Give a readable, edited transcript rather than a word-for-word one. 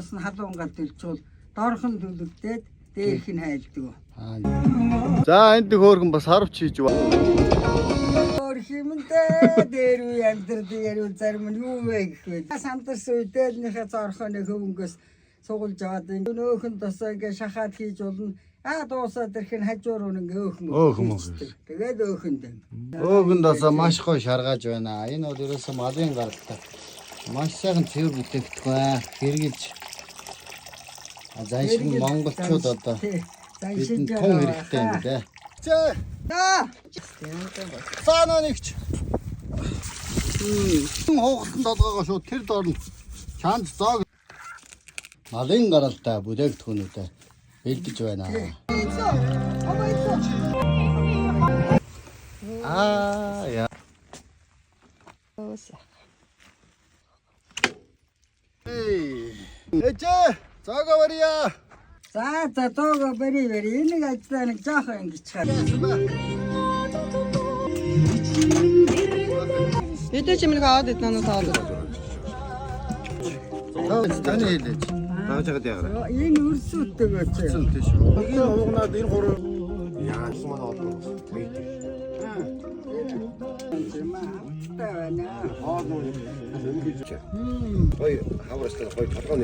халуун гал төлчүүл доорхон төлөвдөөд дээрх нь хайлдаг. За энд хөөргөн бас харвч хийж ба. Өөр химэнтэй дээр үе амьдрал ярил зарим нь юу вэ гэхвээ. Сандарс үедэлнийхээ зорхоныг хөвөнгөөс сугалж аваад нөөхөн тосоо ингээ шахаад хийж болно. Дуусаад ирэх нь хажуур ингээ өөхөн. Тэгээд өөхөнд. Өөхөнд асаа маш гоё шаргааж байна. Энэ бол ерөөсөө малын гаралтай. Маш сайхан цэвэр бүтээгдэхүүн хэрэгжилж. Заншиг монголчууд одоо бидэнд тун хэрэгтэй юм дээ. Цаана нэгч. Хоогтон толгоогоо шууд тэр доорн чанд зоог малын гаралтай бүтээгдэхүүнүүдэд бэлдэж байна. Яа. Цаага барья. За тоого бери. Энийг ажлаа нэг жоохон ингэж хаа. Эдэ чимэг аваад иднаа таад. Таны хэлээч. Тааж байгаа ягаараа. Энэ өрсөлдөг байж. Тийш. Энэ уугнаад энэ гурав яаж маань олно. Тавана. Хой хаврастаа хой толгойн